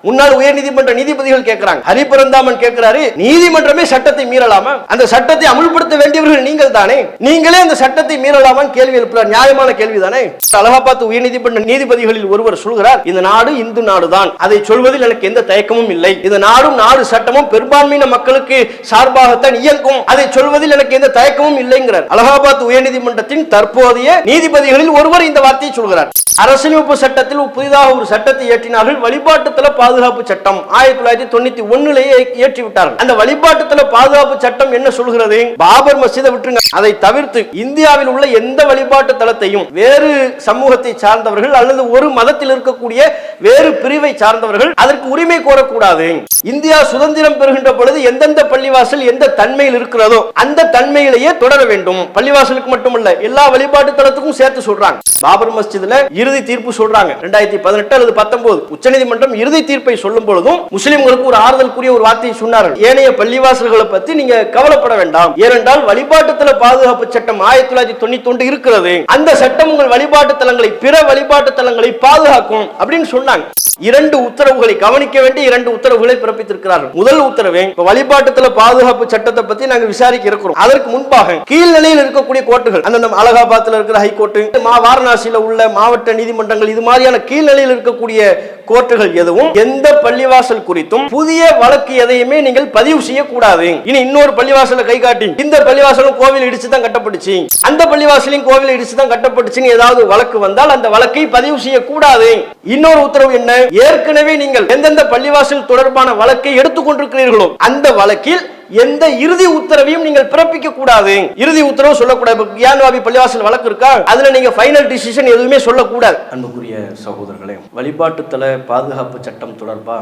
முன்னாள் உயர் நீதிமன்ற நீதிபதிகள் கேட்கிறாங்க. ஹரிபரந்தாமன் கேட்கிறாரு, நீதிமன்றமே சட்டத்தை மீறலாமா? அந்த சட்டத்தை அமுல்படுத்த வேண்டியவர்கள் நீங்கள் தானே, நீங்களே அந்த சட்டத்தை மீறலாமான்னு கேள்வி எழுப்புறார். நியாயமான கேள்வி தானே. அலகாபாத் உயர் நீதிமன்ற நீதிபதிகளில் ஒருவர் சொல்கிறார், இந்த நாடு இந்து நாடுதான், அதை சொல்வதில் எனக்கு எந்த தயக்கமும் இல்லை. இந்த நாடும் நாடு சட்டமும் பெரும்பான்மையின மக்களுக்கு சார்பாகத்தான் இயங்கும், அதை சொல்வதில் எனக்கு எந்த தயக்கமும் இல்லைங்கிறார். அலகாபாத் உயர் நீதிமன்றத்தின் தற்போதைய நீதிபதிகளில் ஒருவர் இந்த வார்த்தையை சொல்கிறார். அரசியலமைப்பு சட்டத்தில் புதிதாக ஒரு சட்டத்தை இயற்றினார்கள், வழிபாட்டுத்தல பாதுகாப்பு சட்டம். 1991 இயற்றிவிட்டார்கள். அந்த வழிபாட்டுத்தல பாதுகாப்பு சட்டம் என்ன சொல்கிறது? பாபர் மஸ்ஜிதை விட்டுருங்க, அதை தவிர்த்து இந்தியாவில் உள்ள எந்த வழிபாட்டு தலத்தையும் வேறு சமூகத்தை சார்ந்தவர்கள் அல்லது ஒரு மதத்தில் இருக்கக்கூடிய வேறு பிரிவை சார்ந்தவர்கள் அதற்கு உரிமை கோரக்கூடாது. இந்தியா சுதந்திரம் பெறுகின்ற பொழுது எந்தெந்த பள்ளிவாசல் எந்த தன்மையில் இருக்கிறதோ அந்த தன்மையிலேயே தொடர வேண்டும். பள்ளிவாசலுக்கு மட்டுமல்ல, எல்லா வழிபாட்டு தலத்துக்கும் சேர்த்து சொல்றாங்க. பாபர் மஸ்ஜித்ல இறுதி தீர்ப்பு சொல்றாங்க 2018 அல்லது 19 உச்சநீதிமன்றம் இறுதி தீர்ப்பை சொல்லும் பொழுதும் முஸ்லிம்களுக்கு ஒரு ஆறுதலுக்குரிய ஒரு வார்த்தையை சொன்னார்கள். ஏனைய பள்ளிவாசல்களை பத்தி நீங்க கவலைப்பட வேண்டாம், ஏனென்றால் வழிபாட்டுத்தல பாதுகாப்பு சட்டம் 1991 இருக்கிறது. அந்த சட்டம் உங்கள் வழிபாட்டு தலங்களை பிற வழிபாட்டு தலங்களை பாதுகாக்கும் அப்படின்னு சொன்னாங்க. 2 உத்தரவுகளை கவனிக்க வேண்டிய 2 உத்தரவுகளை பிறப்பித்திருக்கிறார்கள். முதல் உத்தரவு, வழிபாட்டுத்தல பாதுகாப்பு சட்டத்தை பத்தி நாங்க விசாரிக்க இருக்கிறோம். அதற்கு முன்பாக கீழ்நிலையில் இருக்கக்கூடிய கோர்ட்டுகள், அந்த அலகாபாத்ல இருக்கிற ஹைகோர்ட்டு, வாரணாசியில உள்ள மாவட்ட நீதிமன்றங்கள், இது மாதிரியான கீழ்நிலையில் இருக்கக்கூடிய கோர்ட்டுகள் எதுவும் எந்த பள்ளிவாசல் குறித்தும் புதிய வழக்கு எதையுமே நீங்கள் பதிவு செய்யக்கூடாது. இனி இன்னொரு பள்ளிவாசலை கை காட்டி இந்த பள்ளிவாசலும் கோவில் இடிச்சு தான் கட்டப்பட்டுச்சு, அந்த பள்ளிவாசலையும் கோவில் இடிச்சு தான் கட்டப்பட்டுச்சுன்னு ஏதாவது வழக்கு வந்தால் அந்த வழக்கை பதிவு செய்யக்கூடாது. இன்னொரு உத்தரவு என்ன? ஏற்கனவே நீங்கள் எந்தெந்த பள்ளிவாசல் தொடர்பான வழக்கை எடுத்துக்கொண்டிருக்கிறீர்களோ அந்த வழக்கில் எந்த இறுதி உத்தரவையும் நீங்கள் பிறப்பிக்க கூடாது. இறுதி உத்தரவு சொல்லக்கூடாது. கியான்வாபி பள்ளிவாசல் வழக்கு இருக்கா, அதுல நீங்க ஃபைனல் டிசிஷன் எதுவுமே சொல்லக்கூடாது. அன்புக்குரிய சகோதரர்களே, வழிபாட்டுத்தல பாதுகாப்பு சட்டம் தொடர்பா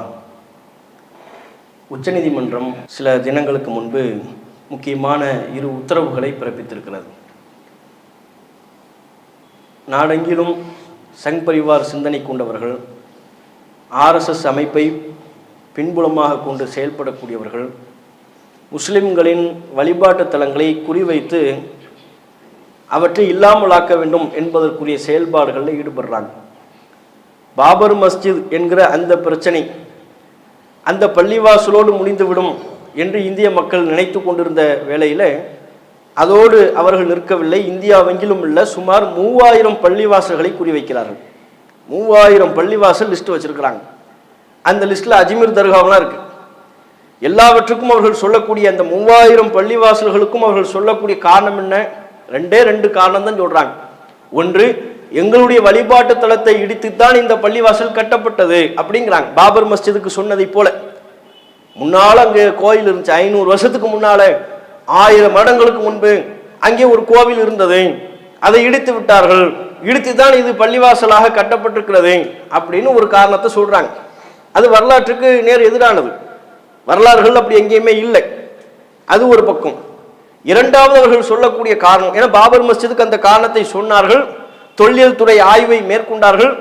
உச்சநீதிமன்றம் சில தினங்களுக்கு முன்பு முக்கியமான 2 உத்தரவுகளை பிறப்பித்திருக்கிறது. நாடெங்கிலும் சங் பரிவார் சிந்தனை கொண்டவர்கள், RSS அமைப்பை பின்புலமாக கொண்டு செயல்படக்கூடியவர்கள் முஸ்லிம்களின் வழிபாட்டு தலங்களை குறிவைத்து அவற்றை இல்லாமலாக்க வேண்டும் என்பதற்குரிய செயல்பாடுகளில் ஈடுபடுறாங்க. பாபர் மஸ்ஜித் என்கிற அந்த பிரச்சனை அந்த பள்ளிவாசலோடு முடிந்துவிடும் என்று இந்திய மக்கள் நினைத்து கொண்டிருந்த வேளையில் அதோடு அவர்கள் நிற்கவில்லை. இந்தியாவெங்கிலும் உள்ள சுமார் 3000 பள்ளிவாசல்களை குறிவைக்கிறார்கள். 3000 பள்ளிவாசல் லிஸ்ட் வச்சிருக்கிறாங்க. அந்த லிஸ்ட்ல அஜ்மீர் தர்காவெல்லாம் இருக்கு. எல்லாவற்றுக்கும் அவர்கள் சொல்லக்கூடிய அந்த 3000 பள்ளிவாசல்களுக்கும் அவர்கள் சொல்லக்கூடிய காரணம் என்ன? 2 காரணம் தான் சொல்றாங்க. ஒன்று, எங்களுடைய வழிபாட்டு தலத்தை இடித்துத்தான் இந்த பள்ளிவாசல் கட்டப்பட்டது அப்படிங்கிறாங்க. பாபர் மஸ்ஜிதுக்கு சொன்னதை போல முன்னால அங்கே கோயில் இருந்துச்சு. 500 வருஷத்துக்கு முன்னால 1000 வருடங்களுக்கு முன்பு அங்கே ஒரு கோவில் இருந்தது, அதை இடித்து விட்டார்கள், இடித்துதான் இது பள்ளிவாசலாக கட்டப்பட்டிருக்கிறது அப்படின்னு ஒரு காரணத்தை சொல்றாங்க. அது வரலாற்றுக்கு நேர் எதிரானது. வரலாறுகள் அப்படி எங்கேயுமே இல்லை. அது ஒரு பக்கம். இரண்டாவது அவர்கள் சொல்லக்கூடிய காரணம், ஏன்னா பாபர் மஸ்ஜிதுக்கு அந்த காரணத்தை சொன்னார்கள். தொல்லியல் துறை ஆய்வை மேற்கொண்டார்கள்.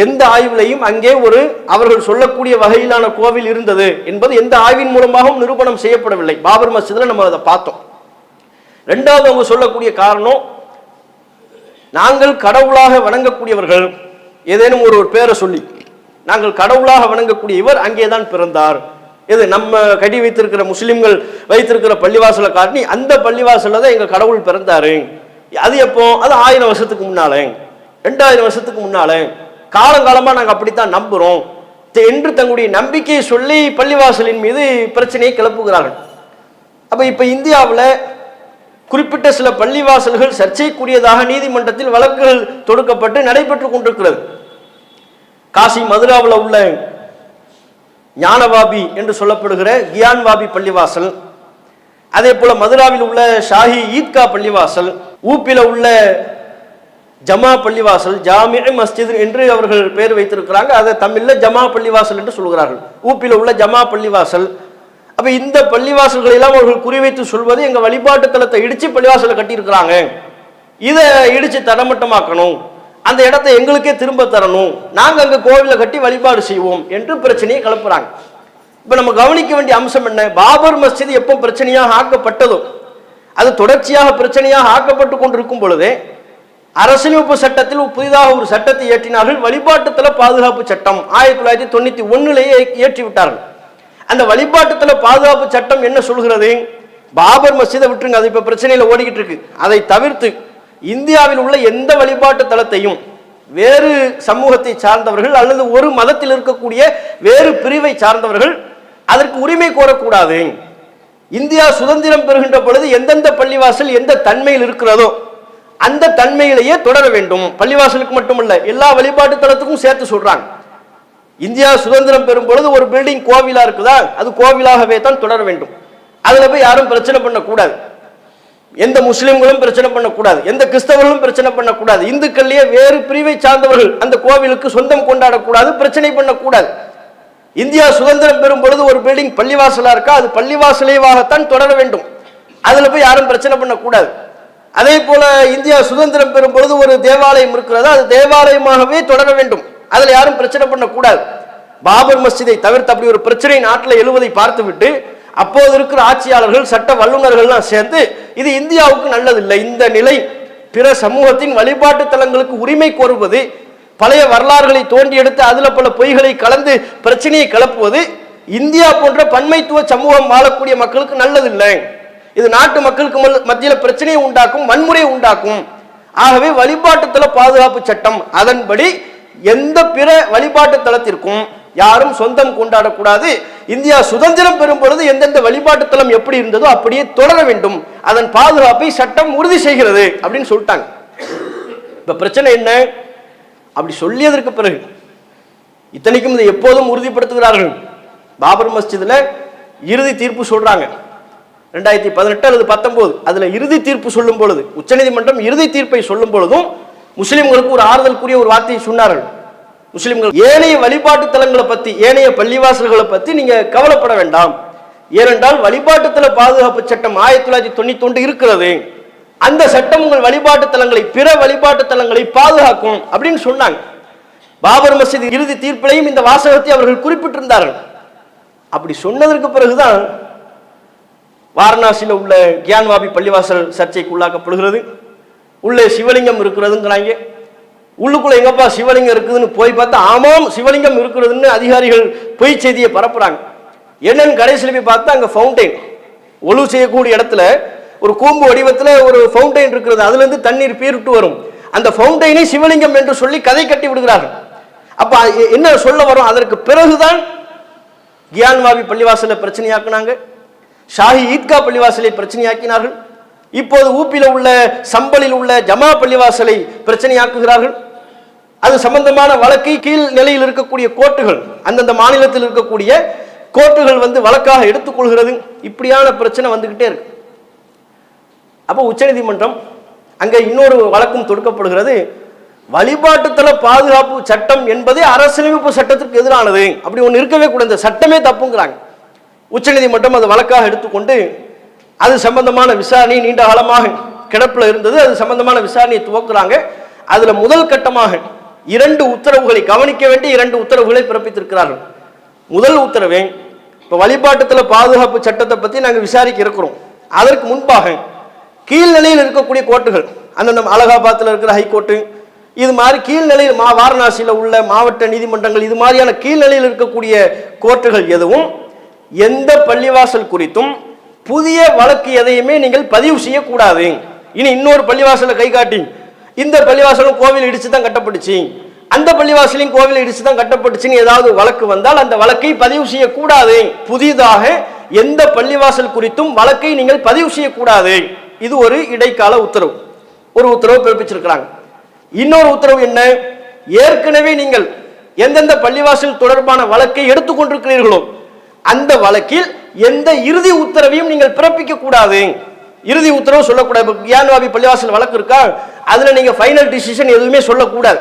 எந்த ஆய்விலையும் அங்கே ஒரு அவர்கள் சொல்லக்கூடிய வகையிலான கோவில் இருந்தது என்பது எந்த ஆய்வின் மூலமாகவும் நிரூபணம் செய்யப்படவில்லை. பாபர் மஸ்ஜிதில் நம்ம அதை பார்த்தோம். ரெண்டாவது அவங்க சொல்லக்கூடிய காரணம், நாங்கள் கடவுளாக வணங்கக்கூடியவர்கள், ஏதேனும் ஒரு பேரை சொல்லி நாங்கள் கடவுளாக வணங்கக்கூடிய இவர் அங்கேதான் பிறந்தார், இது நம்ம கட்டி வைத்திருக்கிற முஸ்லிம்கள் வைத்திருக்கிற பள்ளிவாசலை காட்டி அந்த பள்ளிவாசல்ல தான் எங்க கடவுள் பிறந்தாரு. அது எப்போ? அது 1000 வருஷத்துக்கு முன்னால, 2000 வருஷத்துக்கு முன்னால, காலங்காலமா நாங்க அப்படித்தான் நம்புறோம் என்று தங்களுடைய நம்பிக்கையை சொல்லி பள்ளிவாசலின் மீது பிரச்சனையை கிளப்புகிறார்கள். அப்ப இப்ப இந்தியாவில் குறிப்பிட்ட சில பள்ளிவாசல்கள் சர்ச்சைக்குரியதாக நீதிமன்றத்தில் வழக்குகள் தொடுக்கப்பட்டு நடைபெற்றுக் கொண்டிருக்கிறது. காசி மதுராவில் உள்ள ஞானவாபி என்று சொல்லப்படுகிற கியான்வாபி பள்ளிவாசல், அதே போல மதுராவில் உள்ள ஷாஹி ஈத்கா பள்ளிவாசல், ஊப்பில உள்ள ஜமா பள்ளிவாசல், ஜாமிய மஸ்ஜித் என்று அவர்கள் பெயர் வைத்திருக்கிறாங்க. அதை தமிழ்ல ஜமா பள்ளிவாசல் என்று சொல்கிறார்கள். ஊப்பில உள்ள ஜமா பள்ளிவாசல். அப்ப இந்த பள்ளிவாசல்களை எல்லாம் அவர்கள் குறிவைத்து சொல்வது, எங்க வழிபாட்டு தலத்தை இடிச்சு பள்ளிவாசலை கட்டியிருக்கிறாங்க, இதை இடிச்சு தரமட்டமாக்கணும், அந்த இடத்தை எங்களுக்கே திரும்ப தரணும், நாங்க அங்க கோவிலை கட்டி வழிபாடு செய்வோம் என்று பிரச்சனையை கிளப்புறாங்க. இப்ப நம்ம கவனிக்க வேண்டிய அம்சம் என்ன? பாபர் மஸ்ஜித் எப்போ பிரச்சனையாக ஆக்கப்பட்டதோ, அது தொடர்ச்சியாக பிரச்சனையாக ஆக்கப்பட்டு கொண்டிருக்கும் பொழுதே அரசியலமைப்பு சட்டத்தில் புதிதாக ஒரு சட்டத்தை இயற்றினார்கள், வழிபாட்டுத்தல பாதுகாப்பு சட்டம். 1991 இயற்றிவிட்டார்கள். அந்த வழிபாட்டுத்தல பாதுகாப்பு சட்டம் என்ன சொல்கிறது? பாபர் மஸ்ஜிதை விட்டுருங்க, அது இப்ப பிரச்சனையில ஓடிக்கிட்டு இருக்கு. அதை தவிர்த்து இந்தியாவில் உள்ள எந்த வழிபாட்டு தலத்தையும் வேறு சமூகத்தை சார்ந்தவர்கள் அல்லது ஒரு மதத்தில் இருக்கக்கூடிய வேறு பிரிவை சார்ந்தவர்கள் அதற்கு உரிமை கோரக்கூடாது. இந்தியா சுதந்திரம் பெறுகின்ற பொழுது எந்தெந்த பள்ளிவாசல் எந்த தன்மையில் இருக்கிறதோ அந்த தன்மையிலேயே தொடர வேண்டும். பள்ளிவாசலுக்கு மட்டுமல்ல, எல்லா வழிபாட்டு தலத்துக்கும் சேர்த்து சொல்றாங்க. இந்தியா சுதந்திரம் பெறும் பொழுது ஒரு பில்டிங் கோவிலா இருக்குதா, அது கோவிலாகவே தான் தொடர வேண்டும். அதுல போய் யாரும் பிரச்சனை பண்ணக்கூடாது. எந்த முஸ்லிம்களும் பிரச்சனை பண்ணக்கூடாது, எந்த கிறிஸ்தவர்களும் பிரச்சனை பண்ணக்கூடாது, இந்துக்கள்லயே வேறு பிரிவை சார்ந்தவர்கள் அந்த கோவிலுக்கு சொந்தம் கொண்டாடக்கூடாது, பிரச்சனை பண்ணக்கூடாது. இந்தியா சுதந்திரம் பெறும் பொழுது ஒரு பில்டிங் பள்ளிவாசலா இருக்கா, அது பள்ளிவாசலேவாகத்தான் தொடர வேண்டும். அதுல போய் யாரும் பிரச்சனை பண்ணக்கூடாது. அதே போல இந்தியா சுதந்திரம் பெறும் பொழுது ஒரு தேவாலயம் இருக்கிறதா, அது தேவாலயமாகவே தொடர வேண்டும். அதுல யாரும் பிரச்சனை பண்ணக்கூடாது. பாபர் மஸ்ஜிதை தவிர்த்து அப்படி ஒரு பிரச்சனை நாட்டில் எழுவதை பார்த்துவிட்டு அப்போது இருக்கிற ஆட்சியாளர்கள் சட்ட வல்லுநர்கள்லாம் சேர்ந்து இது இந்தியாவுக்கு நல்லதில்லை, இந்த நிலை பிற சமூகத்தின் வழிபாட்டு தலங்களுக்கு உரிமை கோருவது, பழைய வரலாறுகளை தோண்டி எடுத்து அதுல பல பொய்களை கலந்து பிரச்சனையை கிளப்புவது இந்தியா போன்ற பன்மைத்துவ சமூகம் வாழக்கூடிய மக்களுக்கு நல்லதில்லை. இது நாட்டு மக்களுக்கு மத்தியில் பிரச்சனையை உண்டாக்கும், வன்முறையை உண்டாக்கும். ஆகவே வழிபாட்டு தல பாதுகாப்பு சட்டம் அதன்படி எந்த பிற வழிபாட்டு தலத்திற்கும் யாரும் சொந்தம் கொண்டாடக்கூடாது. இந்தியா சுதந்திரம் பெறும் பொழுது எந்தெந்த வழிபாட்டு தலம் எப்படி இருந்ததோ அப்படியே தொடர வேண்டும், அதன் பாதுகாப்பை சட்டம் உறுதி செய்கிறது அப்படின்னு சொல்லிட்டாங்க. இப்ப பிரச்சனை என்ன? அப்படி சொல்லியதற்கு பிறகு இத்தனைக்கும் இதை எப்போதும் உறுதிப்படுத்துகிறார்கள். பாபர் மஸ்ஜிதுல இறுதி தீர்ப்பு சொல்றாங்க 2018 அல்லது 19, அதுல இறுதி தீர்ப்பு சொல்லும் பொழுது உச்சநீதிமன்றம் இறுதி தீர்ப்பை சொல்லும் பொழுதும் முஸ்லிம்களுக்கு ஒரு ஆறுதலுக்குரிய ஒரு வார்த்தையை சொன்னார்கள். முஸ்லிம்கள் ஏனைய வழிபாட்டு தலங்களை பத்தி, ஏனைய பள்ளிவாசல்களை பத்தி நீங்க கவலைப்பட வேண்டாம், ஏனென்றால் வழிபாட்டு தல பாதுகாப்பு சட்டம் 1991 இருக்கிறது. அந்த சட்டம் உங்கள் வழிபாட்டு தலங்களை, பிற வழிபாட்டு தலங்களை பாதுகாக்கும் அப்படின்னு சொன்னாங்க. பாபர் மஸ்ஜித் இறுதி தீர்ப்பிலையும் இந்த வாசகத்தை அவர்கள் குறிப்பிட்டிருந்தார்கள். அப்படி சொன்னதற்கு பிறகுதான் வாரணாசியில் உள்ள கியான்வாபி பள்ளிவாசல் சர்ச்சைக்கு உள்ளாக்கப்படுகிறது. உள்ளே சிவலிங்கம் இருக்கிறதுங்கிறாங்க. உள்ளுக்குள்ள எங்கப்பா சிவலிங்கம் இருக்குதுன்னு போய் பார்த்தா ஆமாம் சிவலிங்கம் இருக்கிறதுன்னு அதிகாரிகள் பொய் செய்தியை பரப்புறாங்க. என்னன்னு கடைசியில் போய் பார்த்தா அங்க ஃபவுண்டைன், ஒழு செய்யக்கூடிய இடத்துல ஒரு கூம்பு வடிவத்தில் ஒரு ஃபவுண்டைன் இருக்கிறது, அதுல இருந்து தண்ணீர் பீரிட்டு வரும். அந்த ஃபவுண்டைனை சிவலிங்கம் என்று சொல்லி கதை கட்டி விடுகிறார்கள். அப்ப என்ன சொல்ல வரும்? அதற்கு பிறகுதான் கியான்வாபி பள்ளிவாசலை பிரச்சனையாக்குனாங்க, ஷாஹி ஈத்கா பள்ளிவாசலை பிரச்சனையாக்கினார்கள். இப்போது ஊப்பில உள்ள சம்பலில் உள்ள ஜமா பள்ளிவாசலை பிரச்சனையாக்குகிறார்கள். அது சம்பந்தமான வழக்கை கீழ் நிலையில் இருக்கக்கூடிய கோர்ட்டுகள், அந்தந்த மாநிலத்தில் இருக்கக்கூடிய கோர்ட்டுகள் வழக்காக எடுத்துக்கொள்கிறது. இப்படியான பிரச்சனை வந்துகிட்டே இருக்கு. அப்போ உச்சநீதிமன்றம் அங்க இன்னொரு வழக்கும் தொடுக்கப்படுகிறது. வழிபாட்டு தல பாதுகாப்பு சட்டம் என்பதே அரசியலமைப்பு சட்டத்திற்கு எதிரானது, அப்படி ஒன்று இருக்கவே கூடாது, இந்த சட்டமே தப்புங்கிறாங்க. உச்சநீதிமன்றம் அது வழக்காக எடுத்துக்கொண்டு அது சம்பந்தமான விசாரணை நீண்ட காலமாக கிடப்பில் இருந்தது. அது சம்பந்தமான விசாரணையை துவக்குறாங்க. அதுல முதல் கட்டமாக 2 உத்தரவுகளை, கவனிக்க வேண்டிய 2 உத்தரவுகளை பிறப்பித்திருக்கிறார்கள். முதல் உத்தரவே, இப்ப வழிபாட்டுத்தல பாதுகாப்பு சட்டத்தை பத்தி நாங்கள் விசாரிக்க இருக்கிறோம். அதற்கு முன்பாக கீழ்நிலையில் இருக்கக்கூடிய கோர்ட்டுகள், அந்தந்த அலகாபாத்தில் இருக்கிற ஹைகோர்ட்டு, இது மாதிரி கீழ்நிலையில் வாரணாசியில் உள்ள மாவட்ட நீதிமன்றங்கள், இது மாதிரியான கீழ்நிலையில் இருக்கக்கூடிய கோர்ட்டுகள் எதுவும் எந்த பள்ளிவாசல் குறித்தும் புதிய வழக்கு எதையுமே நீங்கள் பதிவு செய்யக்கூடாது. இனி இன்னொரு பள்ளிவாசலை கை காட்டி இந்த பள்ளிவாசலும் கோவில் இடிச்சு தான் கட்டப்பட்டுச்சு, அந்த பள்ளிவாசலையும் கோவில் இடிச்சு தான் கட்டப்பட்டுச்சுன்னு ஏதாவது வழக்கு வந்தால் அந்த வழக்கை பதிவு செய்யக்கூடாது. புதிதாக எந்த பள்ளிவாசல் குறித்தும் வழக்கை நீங்கள் பதிவு செய்யக்கூடாது. இது ஒரு இடைக்கால உத்தரவு, ஒரு உத்தரவு பிறப்பிச்சிருக்கிறாங்க. இன்னொரு உத்தரவு என்ன? ஏற்கனவே நீங்கள் எந்தெந்த பள்ளிவாசல் தொடர்பான வழக்கை எடுத்துக்கொண்டிருக்கிறீர்களோ அந்த வழக்கில் எந்த இறுதி உத்தரவையும் நீங்கள் பிறப்பிக்க கூடாது. இறுதி உத்தரவு சொல்லக்கூடாது. கியான்வாபி பள்ளிவாசல் வழக்கு இருக்கா, அதுல நீங்க ஃபைனல் டிசிஷன் எதுவுமே சொல்லக்கூடாது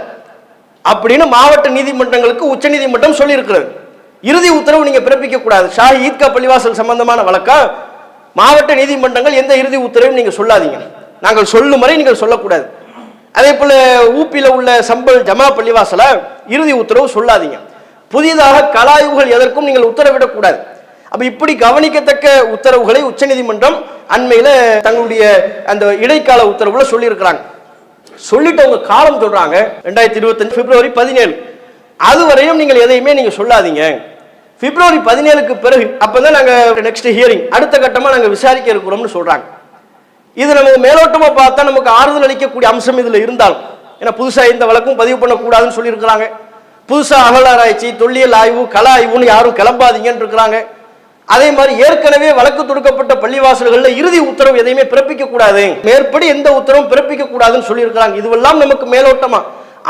அப்படின்னு மாவட்ட நீதிமன்றங்களுக்கு உச்ச நீதிமன்றம் சொல்லி இருக்கிறது. இறுதி உத்தரவு நீங்க பிறப்பிக்க கூடாது. ஷாஹி ஈத்கா பள்ளிவாசல் சம்பந்தமான வழக்கா, மாவட்ட நீதிமன்றங்கள் எந்த இறுதி உத்தரவையும் நீங்க சொல்லாதீங்க, நாங்கள் சொல்லும் வரை நீங்கள் சொல்லக்கூடாது. அதே போல ஊப்பில உள்ள சம்பல் ஜமா பள்ளிவாசல இறுதி உத்தரவு சொல்லாதீங்க. புதிதாக கலாய்வுகள் எதற்கும் நீங்கள் உத்தரவிடக்கூடாது. அப்ப இப்படி கவனிக்கத்தக்க உத்தரவுகளை உச்சநீதிமன்றம் அண்மையில தங்களுடைய அந்த இடைக்கால உத்தரவுல சொல்லி இருக்கிறாங்க. சொல்லிட்டு அவங்க காலம் சொல்றாங்க 2025 பிப்ரவரி 17. அதுவரையும் நீங்கள் எதையுமே நீங்க சொல்லாதீங்க. பிப்ரவரி 17க்கு பிறகு அப்பதான் நாங்க நெக்ஸ்ட் ஹியரிங் அடுத்த கட்டமா நாங்க விசாரிக்க இருக்கிறோம்னு சொல்றாங்க. இது நம்ம மேலோட்டமா பார்த்தா நமக்கு ஆறுதல் அளிக்கக்கூடிய அம்சம் இதுல இருந்தாலும், ஏன்னா புதுசா இந்த வழக்கும் பதிவு பண்ணக்கூடாதுன்னு சொல்லி இருக்கிறாங்க. புதுசா அகழாராய்ச்சி, தொல்லியல் ஆய்வு, கள ஆய்வுன்னு யாரும் கிளம்பாதீங்கன்னு இருக்கிறாங்க. அதே மாதிரி ஏற்கனவே வழக்கு தொடுக்கப்பட்ட பள்ளிவாசல்கள்ல இறுதி உத்தரவு எதையுமே பிறப்பிக்க கூடாது, மேற்படி எந்த உத்தரவும் பிறப்பிக்க கூடாதுன்னு சொல்லி இருக்கிறாங்க. இதுவெல்லாம் நமக்கு மேலோட்டமா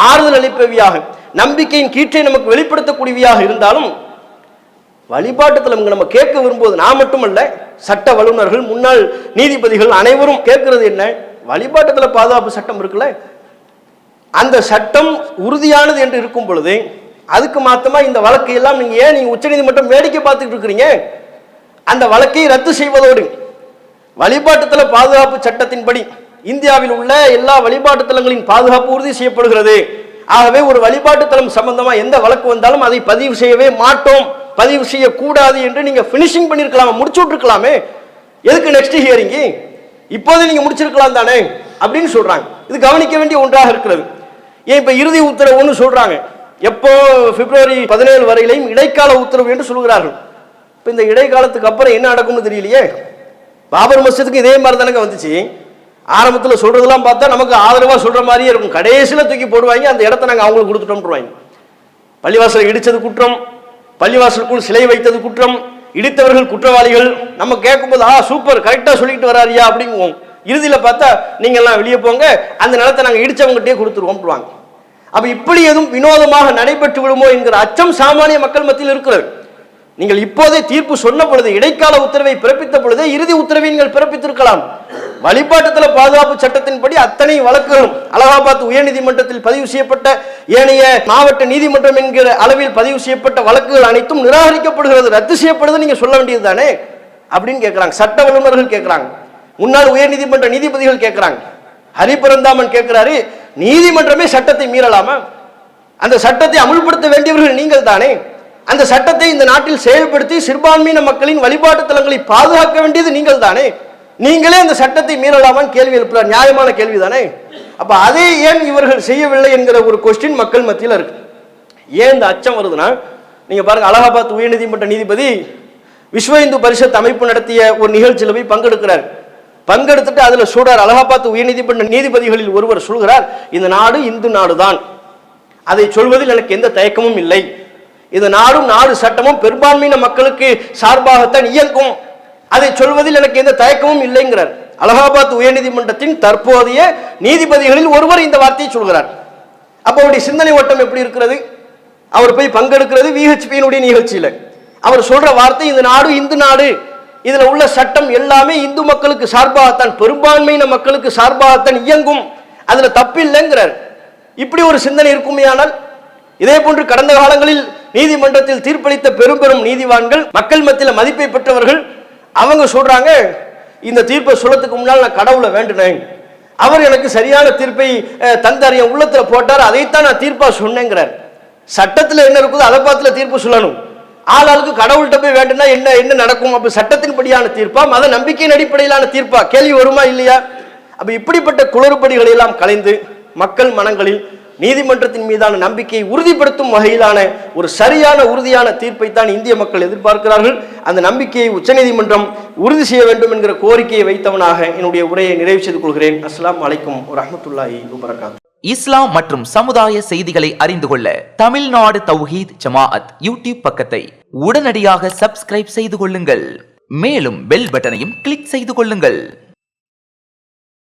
ஆறுதல் அளிப்பவையாக, நம்பிக்கையின் கீற்றை நமக்கு வெளிப்படுத்தக்கூடியவையாக இருந்தாலும், வழிபாட்டுத்தலம் நம்ம கேட்க விரும்புவது நான் மட்டுமல்ல, சட்ட வல்லுநர்கள், முன்னாள் நீதிபதிகள் அனைவரும் கேட்கிறது என்ன, வழிபாட்டுத்தல பாதுகாப்பு சட்டம் இருக்குல்ல, அந்த சட்டம் உறுதியானது என்று இருக்கும் பொழுது அதுக்கு மாத்தமா இந்த வழக்கை எல்லாம் நீங்க உச்சநீதிமன்றம் வேடிக்கை பார்த்துட்டு இருக்கிறீங்க? அந்த வழக்கை ரத்து செய்வதோடு வழிபாட்டுத்தல பாதுகாப்பு சட்டத்தின்படி இந்தியாவில் உள்ள எல்லா வழிபாட்டுத்தலங்களின் பாதுகாப்பு உறுதி செய்யப்படுகிறது. ஆகவே ஒரு வழிபாட்டுத்தலம் சம்பந்தமா எந்த வழக்கு வந்தாலும் அதை பதிவு செய்யவே மாட்டோம், பதிவு செய்யக்கூடாது என்று நீங்க பினிஷிங் பண்ணிருக்கலாமே, முடிச்சு விட்டுருக்கலாமே. எதுக்கு நெக்ஸ்ட் ஹியரிங்? இப்போது நீங்க முடிச்சிருக்கலாம் தானே அப்படின்னு சொல்றாங்க. இது கவனிக்க வேண்டிய ஒன்றாக இருக்கிறது. ஏன் இப்ப இறுதி உத்தரவுன்னு சொல்றாங்க, எப்போ பிப்ரவரி 17 வரையிலையும் இடைக்கால உத்தரவு என்று சொல்கிறார்கள். இப்ப இந்த இடைக்காலத்துக்கு அப்புறம் என்ன நடக்கும்னு தெரியலையே. பாபர் மஸ்ஜிதுக்கு இதே மாதிரி தானங்க வந்துச்சு. ஆரம்பத்தில் சொல்றதெல்லாம் பார்த்தா நமக்கு ஆதரவா சொல்ற மாதிரியே இருக்கும், கடைசியில தூக்கி போடுவாங்க, அந்த இடத்த நாங்க அவங்களுக்கு கொடுத்துட்டோம். பள்ளிவாசலை இடிச்சது குற்றம், பள்ளிவாசலுக்குள் சிலை வைத்தது குற்றம், இடித்தவர்கள் குற்றவாளிகள். நம்ம கேட்கும்போது சூப்பர் கரெக்டா சொல்லிட்டு வராரியா அப்படிங்குவோம். இறுதியில பார்த்தா நீங்க எல்லாம் வெளியே போங்க, அந்த நிலத்தை நாங்க இடிச்சவங்ககிட்டே கொடுத்துருவோம். அப்ப இப்படி எதுவும் வினோதமாக நடைபெற்று விடுமோ என்கிற அச்சம் சாமானிய மக்கள் மத்தியில் இருக்கிறது. நீங்கள் இப்போதே தீர்ப்பு சொன்ன பொழுது, இடைக்கால உத்தரவை பிறப்பித்த பொழுதே இறுதி உத்தரவை நீங்கள் பிறப்பித்திருக்கலாம். வழிபாட்டுத்தல பாதுகாப்பு சட்டத்தின்படி அத்தனை வழக்குகளும் அலகாபாத் உயர்நீதிமன்றத்தில் பதிவு செய்யப்பட்ட, ஏனைய மாவட்ட நீதிமன்றம் என்கிற அளவில் பதிவு செய்யப்பட்ட வழக்குகள் அனைத்தும் நிராகரிக்கப்படுகிறது, ரத்து செய்யப்படுது நீங்க சொல்ல வேண்டியது தானே அப்படின்னு கேட்கிறாங்க. சட்ட வல்லுநர்கள் கேட்கிறாங்க, முன்னாள் உயர்நீதிமன்ற நீதிபதிகள் கேட்கிறாங்க. ஹரிபரந்தாமன் கேட்கிறாரு, நீதிமன்றமே சட்டத்தை மீறலாமா? அந்த சட்டத்தை அமுல்படுத்த வேண்டியவர்கள் நீங்கள் தானே. அந்த சட்டத்தை இந்த நாட்டில் செயல்படுத்தி சிறுபான்மையின மக்களின் வழிபாட்டு தலங்களை பாதுகாக்க வேண்டியது நீங்கள் தானே. நீங்களே அந்த சட்டத்தை மீறலாமான்னு கேள்வி எழுப்புறார். நியாயமான கேள்வி தானே. அப்ப அதை ஏன் இவர்கள் செய்யவில்லை என்கிற ஒரு கொஸ்டின் மக்கள் மத்தியில் இருக்கு. ஏன் இந்த அச்சம் வருதுன்னா, நீங்க பாருங்க, அலகாபாத் உயர்நீதிமன்ற நீதிபதி விஸ்வ இந்து பரிஷத் அமைப்பு நடத்திய ஒரு நிகழ்ச்சியில் போய் பங்கெடுக்கிறார். பங்கெடுத்துட்டு அதுல சொல்றார், அலகாபாத் உயர்நீதிமன்ற நீதிபதிகளில் ஒருவர் சொல்கிறார், இந்த நாடு இந்து நாடுதான், அதை சொல்வதில் எனக்கு எந்த தயக்கமும் இல்லை, இந்த நாடும் நாடு சட்டமும் பெரும்பான்மையின மக்களுக்கு சார்பாகத்தான் இயங்கும், அதை சொல்வதில் எனக்கு எந்த தயக்கமும் இல்லைங்கிறார். அலகாபாத் உயர்நீதிமன்றத்தின் தற்போதைய நீதிபதிகளில் ஒருவர் இந்த வார்த்தையை சொல்கிறார். அப்போ அவருடைய சிந்தனை ஓட்டம் எப்படி இருக்கிறது? அவர் போய் பங்கெடுக்கிறது விஹெச்பியினுடைய நிகழ்ச்சியில. அவர் சொல்ற வார்த்தை, இந்த நாடு இந்து நாடு, இதுல உள்ள சட்டம் எல்லாமே இந்து மக்களுக்கு சார்பாகத்தான், பெரும்பான்மையின மக்களுக்கு சார்பாகத்தான் இயங்கும், அதுல தப்பில்லைங்கிறார். இப்படி ஒரு சிந்தனை இருக்குமையானால், இதே போன்று கடந்த காலங்களில் நீதிமன்றத்தில் தீர்ப்பளித்த பெரும் பெரும் நீதிவான்கள், மக்கள் மத்தியில் மதிப்பை பெற்றவர்கள், அவங்க சொல்றாங்க, இந்த தீர்ப்பை சொல்லத்துக்கு முன்னால் நான் கடவுளை வேண்டினேன், அவர் எனக்கு சரியான தீர்ப்பை தந்தார், என் உள்ளத்துல போட்டார், அதைத்தான் நான் தீர்ப்பா சொன்னேங்கிறார். சட்டத்துல என்ன இருக்குதோ அதை பார்த்துல தீர்ப்பு சொல்லணும். ஆளாளுக்கு கடவுள்கிட்ட போய் வேண்டுனா என்ன என்ன நடக்கும்? அப்ப சட்டத்தின்படியான தீர்ப்பா, மத நம்பிக்கையின் அடிப்படையிலான தீர்ப்பா? கேள்வி வருமா இல்லையா? அப்ப இப்படிப்பட்ட குளறுபடிகளை எல்லாம் கலைந்து மக்கள் மனங்களில் நீதிமன்றத்தின் மீதான நம்பிக்கையை உறுதிப்படுத்தும் வகையிலான ஒரு சரியான உறுதியான தீர்ப்பை தான் இந்திய மக்கள் எதிர்பார்க்கிறார்கள். அந்த நம்பிக்கையை உச்சநீதிமன்றம் உறுதி செய்ய வேண்டும் என்கிற கோரிக்கையை வைத்தவனாக என்னுடைய உரையை நிறைவு செய்து கொள்கிறேன். அஸ்ஸலாமு அலைக்கும் வரஹ்மத்துல்லாஹி வபரகாத்துஹு. இஸ்லாம் மற்றும் சமுதாய செய்திகளை அறிந்து கொள்ள தமிழ்நாடு தௌஹீத் ஜமாஅத் யூடியூப் பக்கத்தை உடனடியாக சப்ஸ்கிரைப் செய்து கொள்ளுங்கள். மேலும் பெல் பட்டனையும் கிளிக் செய்து கொள்ளுங்கள்.